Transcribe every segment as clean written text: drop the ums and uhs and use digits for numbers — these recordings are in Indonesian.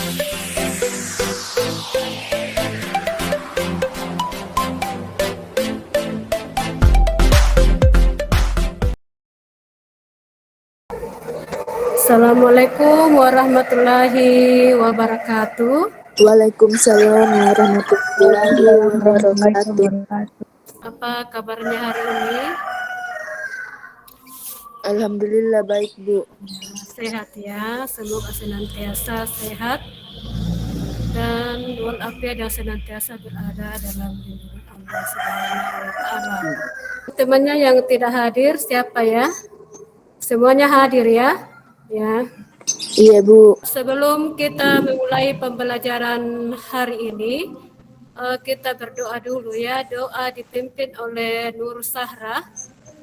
Assalamualaikum warahmatullahi wabarakatuh. Waalaikumsalam warahmatullahi wabarakatuh. Apa kabarnya hari ini? Alhamdulillah baik, Bu. Sehat ya, semoga senantiasa sehat dan walafiat yang senantiasa berada dalam lindungan Allah Subhanahu wa taala. Temannya yang tidak hadir siapa ya? Semuanya hadir ya? Ya. Iya, Bu. Sebelum kita memulai pembelajaran hari ini, kita berdoa dulu ya. Doa dipimpin oleh Nur Sahra.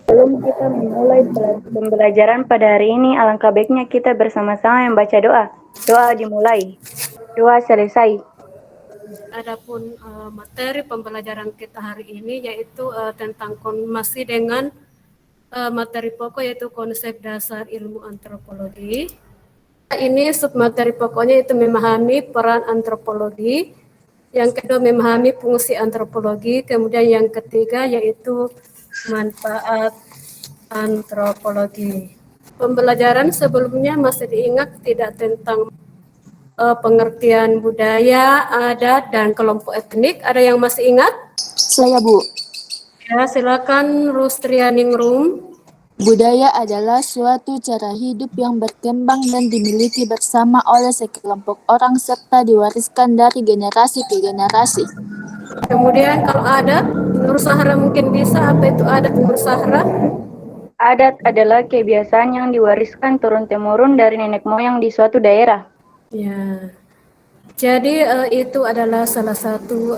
Sebelum kita memulai pembelajaran pada hari ini, alangkah baiknya kita bersama-sama membaca doa. Doa dimulai, doa selesai. Adapun materi pembelajaran kita hari ini yaitu tentang masih dengan materi pokok yaitu konsep dasar ilmu antropologi. Ini submateri pokoknya itu memahami peran antropologi. Yang kedua memahami fungsi antropologi. Kemudian yang ketiga yaitu manfaat antropologi. Pembelajaran sebelumnya masih diingat tidak tentang pengertian budaya, adat, dan kelompok etnik. Ada yang masih ingat? Saya, Bu. Ya, silakan Rustrianingrum. Budaya adalah suatu cara hidup yang berkembang dan dimiliki bersama oleh sekelompok orang serta diwariskan dari generasi ke generasi. Kemudian kalau adat, Nur Sahra mungkin bisa, apa itu adat Nur Sahra? Adat adalah kebiasaan yang diwariskan turun-temurun dari nenek moyang di suatu daerah. Ya. Jadi itu adalah salah satu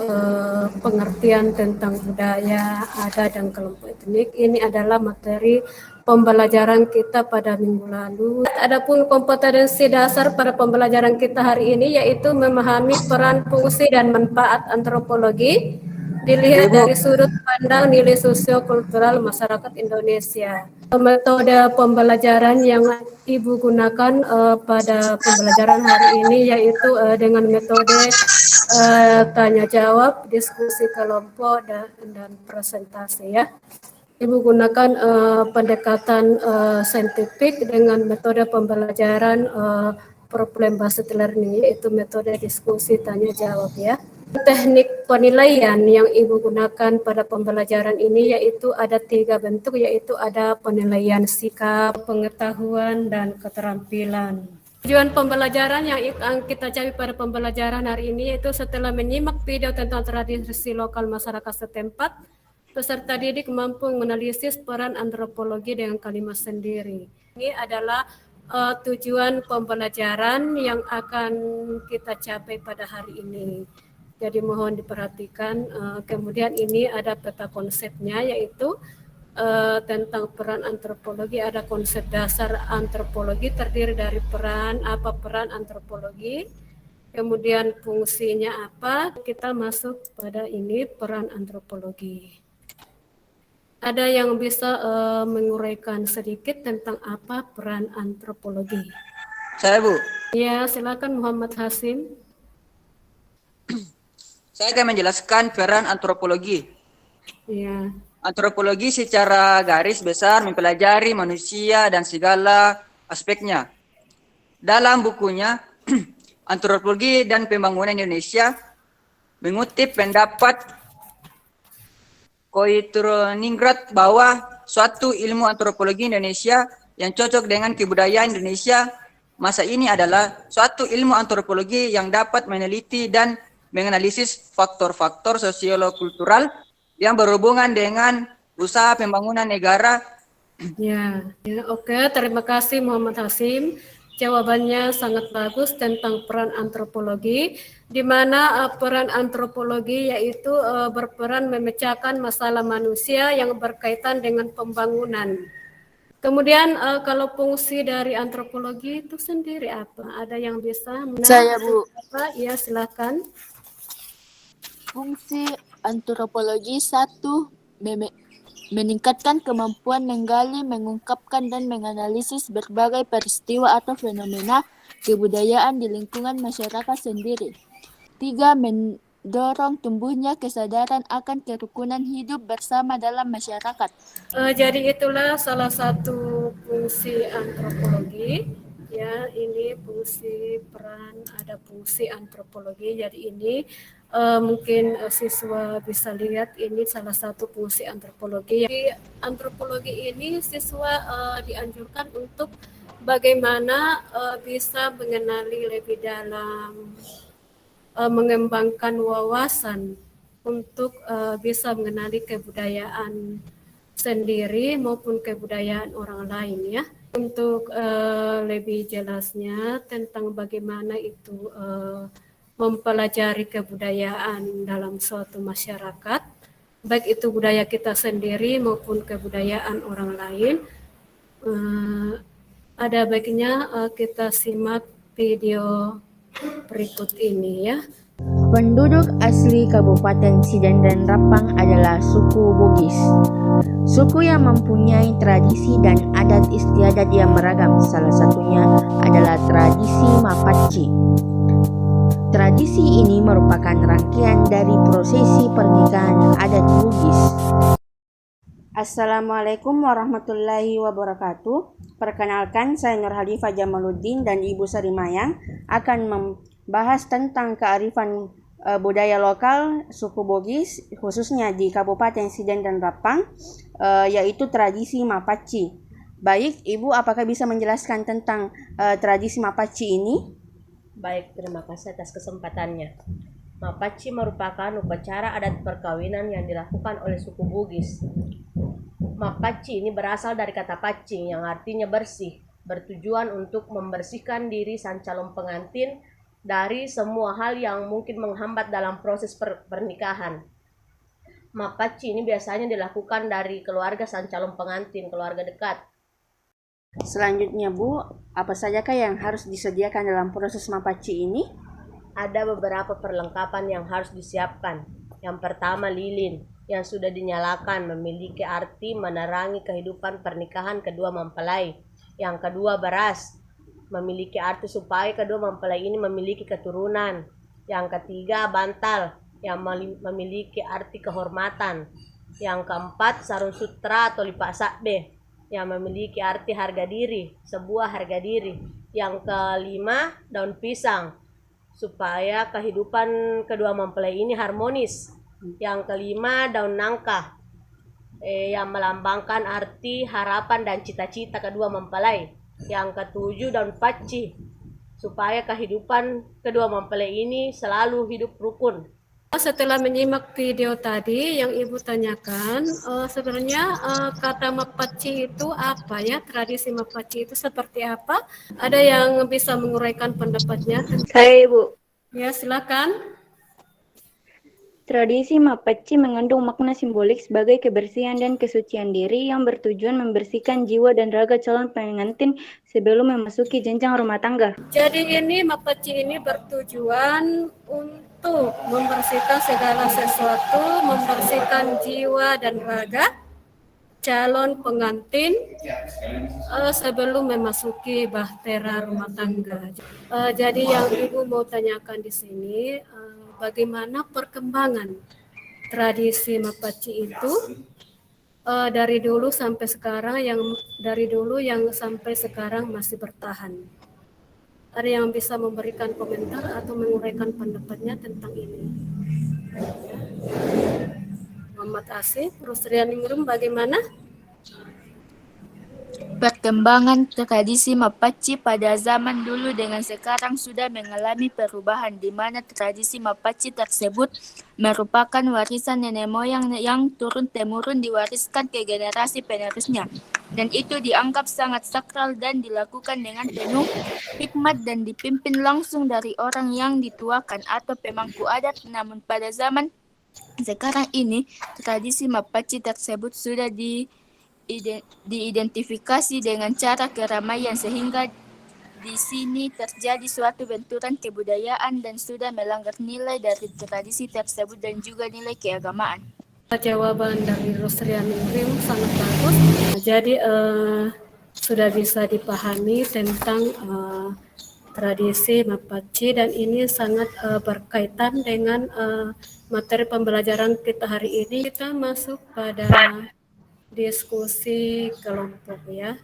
pengertian tentang budaya, adat, dan kelompok etnik. Ini adalah materi pembelajaran kita pada minggu lalu. Adapun kompetensi dasar pada pembelajaran kita hari ini yaitu memahami peran, fungsi, dan manfaat antropologi dilihat dari sudut pandang nilai sosiokultural masyarakat Indonesia. Metode pembelajaran yang Ibu gunakan pada pembelajaran hari ini yaitu dengan metode tanya jawab, diskusi kelompok, dan presentasi ya. Ibu gunakan pendekatan saintifik dengan metode pembelajaran problem based learning yaitu metode diskusi tanya jawab ya. Teknik penilaian yang Ibu gunakan pada pembelajaran ini yaitu ada 3 bentuk, yaitu ada penilaian sikap, pengetahuan, dan keterampilan. Tujuan pembelajaran yang kita cari pada pembelajaran hari ini yaitu setelah menyimak video tentang tradisi lokal masyarakat setempat, peserta didik mampu menganalisis peran antropologi dengan kalimat sendiri. Ini adalah tujuan pembelajaran yang akan kita capai pada hari ini. Jadi mohon diperhatikan. Kemudian ini ada peta konsepnya yaitu tentang peran antropologi. Ada konsep dasar antropologi terdiri dari peran, apa peran antropologi, kemudian fungsinya apa. Kita masuk pada ini peran antropologi. Ada yang bisa menguraikan sedikit tentang apa peran antropologi? Saya, Bu. Ya, silakan Muhammad Hasim. Saya akan menjelaskan peran antropologi. Ya. Antropologi secara garis besar mempelajari manusia dan segala aspeknya. Dalam bukunya, Antropologi dan Pembangunan Indonesia, mengutip pendapat Koitruningrat bahwa suatu ilmu antropologi Indonesia yang cocok dengan kebudayaan Indonesia masa ini adalah suatu ilmu antropologi yang dapat meneliti dan menganalisis faktor-faktor sosial-kultural yang berhubungan dengan usaha pembangunan negara. Ya, oke. Terima kasih Muhammad Hasim. Jawabannya sangat bagus tentang peran antropologi, di mana peran antropologi yaitu berperan memecahkan masalah manusia yang berkaitan dengan pembangunan. Kemudian kalau fungsi dari antropologi itu sendiri apa? Ada yang bisa? Saya, Bu. Apa? Ya, silakan. Fungsi antropologi 1. Meningkatkan kemampuan menggali, mengungkapkan, dan menganalisis berbagai peristiwa atau fenomena kebudayaan di lingkungan masyarakat sendiri. 3. Mendorong tumbuhnya kesadaran akan kerukunan hidup bersama dalam masyarakat. Jadi itulah salah satu fungsi antropologi. Ya, ini fungsi peran, ada fungsi antropologi. Jadi ini mungkin siswa bisa lihat ini salah satu fungsi antropologi. Di antropologi ini siswa dianjurkan untuk bagaimana bisa mengenali lebih dalam, mengembangkan wawasan untuk bisa mengenali kebudayaan sendiri maupun kebudayaan orang lain ya. Untuk lebih jelasnya tentang bagaimana itu mempelajari kebudayaan dalam suatu masyarakat, baik itu budaya kita sendiri maupun kebudayaan orang lain, ada baiknya kita simak video berikut ini ya. Penduduk asli Kabupaten Sidan dan Rapang adalah suku Bugis. Suku yang mempunyai tradisi dan adat istiadat yang beragam. Salah satunya adalah tradisi Mapaci. Tradisi ini merupakan rangkaian dari prosesi pernikahan adat Bugis. Assalamualaikum warahmatullahi wabarakatuh. Perkenalkan, saya Nur Halifah Jamaluddin dan Ibu Sari Mayang akan membahas tentang kearifan budaya lokal suku Bugis, khususnya di Kabupaten Sidan dan Rapang, yaitu tradisi Mapaci. Baik, Ibu, apakah bisa menjelaskan tentang tradisi Mapaci ini? Baik, terima kasih atas kesempatannya. Mapaci merupakan upacara adat perkawinan yang dilakukan oleh suku Bugis. Mapaci ini berasal dari kata pacing yang artinya bersih, bertujuan untuk membersihkan diri sang calon pengantin dari semua hal yang mungkin menghambat dalam proses pernikahan. Mapaci ini biasanya dilakukan dari keluarga sang calon pengantin, keluarga dekat. Selanjutnya, Bu, apa sajakah yang harus disediakan dalam proses Mapaci ini? Ada beberapa perlengkapan yang harus disiapkan. Yang pertama, lilin yang sudah dinyalakan memiliki arti menerangi kehidupan pernikahan kedua mempelai. Yang kedua, beras memiliki arti supaya kedua mempelai ini memiliki keturunan. Yang ketiga, bantal yang memiliki arti kehormatan. Yang keempat, sarung sutra atau lipak sakbe yang memiliki arti harga diri, sebuah harga diri. Yang kelima, daun pisang supaya kehidupan kedua mempelai ini harmonis. Yang kelima, daun nangka yang melambangkan arti harapan dan cita-cita kedua mempelai. Yang ketujuh, daun paci supaya kehidupan kedua mempelai ini selalu hidup rukun. Setelah menyimak video tadi yang Ibu tanyakan, sebenarnya kata Mapaci itu apa ya? Tradisi Mapaci itu seperti apa? Ada yang bisa menguraikan pendapatnya? Saya, Ibu. Ya, silakan. Tradisi Mapaci mengandung makna simbolik sebagai kebersihan dan kesucian diri yang bertujuan membersihkan jiwa dan raga calon pengantin sebelum memasuki jenjang rumah tangga. Jadi ini Mapaci ini bertujuan untuk membersihkan segala sesuatu, membersihkan jiwa dan raga calon pengantin sebelum memasuki bahtera rumah tangga. Jadi yang Ibu mau tanyakan di sini, bagaimana perkembangan tradisi Mapaci itu dari dulu sampai sekarang, yang sampai sekarang masih bertahan. Ada yang bisa memberikan komentar atau menguraikan pendapatnya tentang ini? Muhammad Asif, Rusrianingrum, bagaimana? Perkembangan tradisi Mapaci pada zaman dulu dengan sekarang sudah mengalami perubahan di mana tradisi Mapaci tersebut merupakan warisan nenek moyang yang turun-temurun diwariskan ke generasi penerusnya, dan itu dianggap sangat sakral dan dilakukan dengan penuh hikmat dan dipimpin langsung dari orang yang dituakan atau pemangku adat. Namun pada zaman sekarang ini tradisi Mapaci tersebut sudah diidentifikasi dengan cara keramaian sehingga di sini terjadi suatu benturan kebudayaan dan sudah melanggar nilai dari tradisi tersebut dan juga nilai keagamaan. Jawaban dari Rusrianingrum sangat bagus. Jadi sudah bisa dipahami tentang tradisi Mapaci, dan ini sangat berkaitan dengan materi pembelajaran kita hari ini. Kita masuk pada diskusi kelompok ya.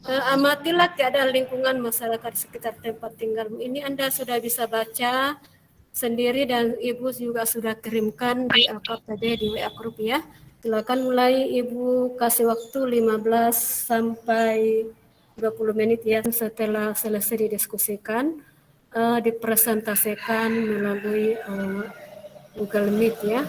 Amatilah keadaan lingkungan masyarakat sekitar tempat tinggalmu. Ini Anda sudah bisa baca sendiri dan Ibu juga sudah kirimkan di akun tadi di WA grup ya. Silakan mulai Ibu kasih waktu 15 sampai 20 menit ya, setelah selesai didiskusikan, dipresentasikan melalui Google Meet ya.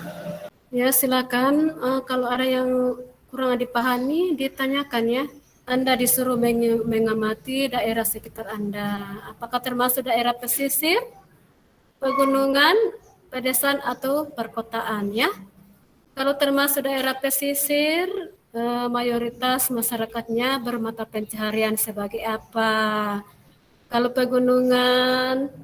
Ya silakan, kalau ada yang kurang dipahami ditanyakan ya. Anda disuruh mengamati daerah sekitar Anda. Apakah termasuk daerah pesisir, pegunungan, pedesaan atau perkotaan ya? Kalau termasuk daerah pesisir, mayoritas masyarakatnya bermata pencaharian sebagai apa? Kalau pegunungan,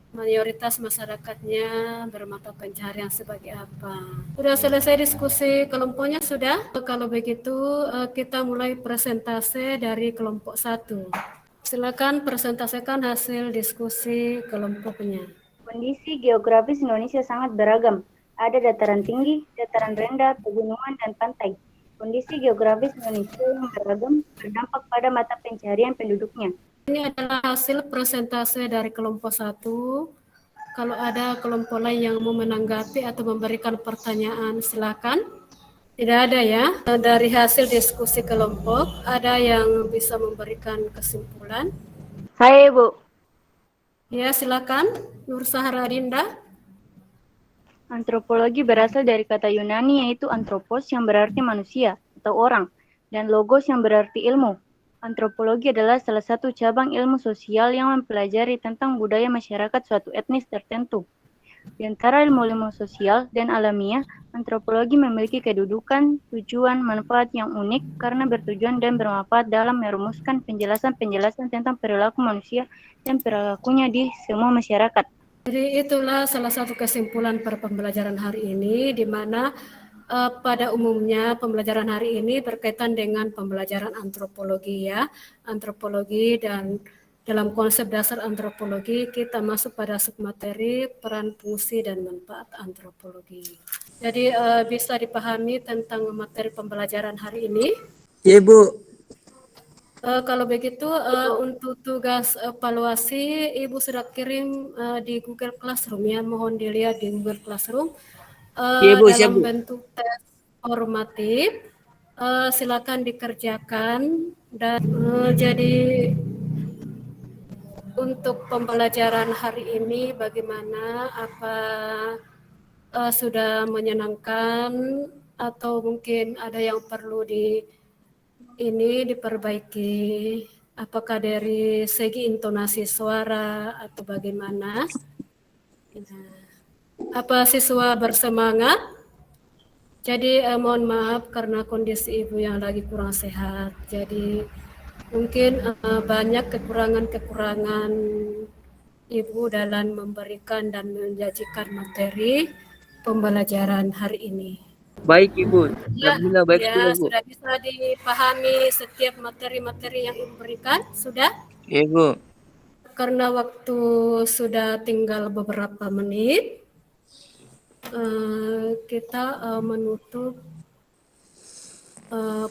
mayoritas masyarakatnya bermata pencaharian sebagai apa? Sudah selesai diskusi kelompoknya sudah? Kalau begitu kita mulai presentasi dari kelompok 1. Silakan presentasikan hasil diskusi kelompoknya. Kondisi geografis Indonesia sangat beragam. Ada dataran tinggi, dataran rendah, pegunungan, dan pantai. Kondisi geografis Indonesia yang beragam berdampak pada mata pencaharian penduduknya. Ini adalah hasil presentasi dari kelompok 1. Kalau ada kelompok lain yang mau menanggapi atau memberikan pertanyaan, silakan. Tidak ada ya. Dari hasil diskusi kelompok, ada yang bisa memberikan kesimpulan? Saya Ibu. Ya, silakan. Nur Sahara Dinda. Antropologi berasal dari kata Yunani yaitu anthropos yang berarti manusia atau orang, dan logos yang berarti ilmu. Antropologi adalah salah satu cabang ilmu sosial yang mempelajari tentang budaya masyarakat suatu etnis tertentu. Di antara ilmu-ilmu sosial dan alamiah, antropologi memiliki kedudukan, tujuan, manfaat yang unik karena bertujuan dan bermanfaat dalam merumuskan penjelasan-penjelasan tentang perilaku manusia dan perilakunya di semua masyarakat. Jadi itulah salah satu kesimpulan per pembelajaran hari ini, di mana pada umumnya pembelajaran hari ini berkaitan dengan pembelajaran antropologi ya. Antropologi, dan dalam konsep dasar antropologi kita masuk pada submateri peran, fungsi, dan manfaat antropologi. Jadi bisa dipahami tentang materi pembelajaran hari ini. Ya Bu. Kalau begitu untuk tugas evaluasi Ibu sudah kirim di Google Classroom ya, mohon dilihat di Google Classroom. Iya, Bu, dalam siap, Bu. bentuk tes formatif, silakan dikerjakan. Dan jadi untuk pembelajaran hari ini bagaimana? Apa sudah menyenangkan atau mungkin ada yang perlu diperbaiki? Apakah dari segi intonasi suara atau bagaimana? Apa siswa bersemangat? Jadi mohon maaf karena kondisi Ibu yang lagi kurang sehat. Jadi mungkin banyak kekurangan-kekurangan Ibu dalam memberikan dan menyajikan materi pembelajaran hari ini. Baik Ibu. Ya, Alhamdulillah baik ya Bu. sudah bisa dipahami setiap materi-materi yang Ibu berikan? Sudah? Iya Bu. Karena waktu sudah tinggal beberapa menit, kita menutup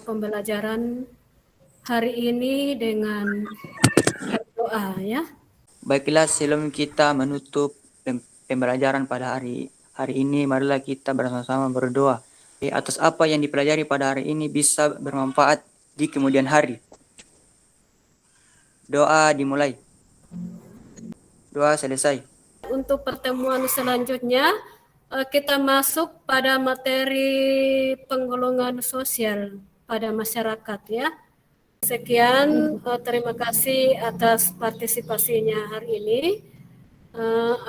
pembelajaran hari ini dengan berdoa ya. Baiklah, sebelum kita menutup pembelajaran pada hari ini, marilah kita bersama-sama berdoa atas apa yang dipelajari pada hari ini bisa bermanfaat di kemudian hari. Doa dimulai. Doa selesai. Untuk pertemuan selanjutnya, kita masuk pada materi penggolongan sosial pada masyarakat ya. Sekian, terima kasih atas partisipasinya hari ini.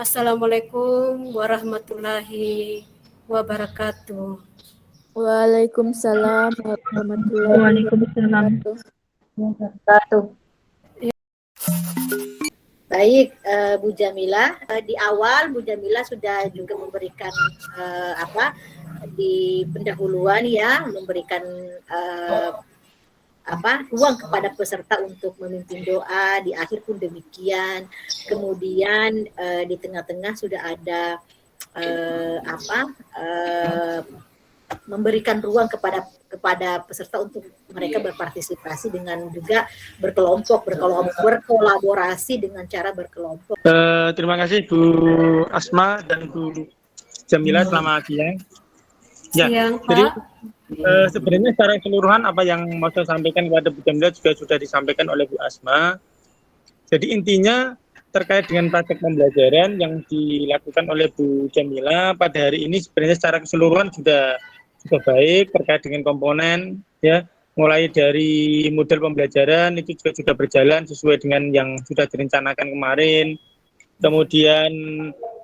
Assalamualaikum warahmatullahi wabarakatuh. Waalaikumsalam warahmatullahi wabarakatuh. Baik, Bu Jamila, di awal Bu Jamila sudah juga memberikan di pendahuluan ya, memberikan ruang kepada peserta untuk memimpin doa, di akhir pun demikian. Kemudian di tengah-tengah sudah ada memberikan ruang kepada peserta untuk mereka berpartisipasi dengan juga berkolaborasi dengan cara berkelompok. Terima kasih Bu Asma dan Bu Jamila, selamat siang. Siang, Pak. Jadi sebenarnya secara keseluruhan apa yang mau saya sampaikan kepada Bu Jamila juga sudah disampaikan oleh Bu Asma. Jadi intinya terkait dengan praktek pembelajaran yang dilakukan oleh Bu Jamila pada hari ini sebenarnya secara keseluruhan sudah baik terkait dengan komponen, ya, mulai dari model pembelajaran itu juga sudah berjalan sesuai dengan yang sudah direncanakan kemarin. Kemudian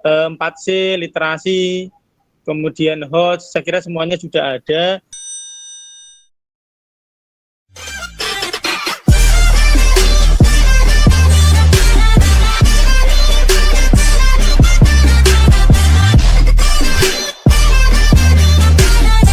4C, literasi, kemudian host, saya kira semuanya sudah ada.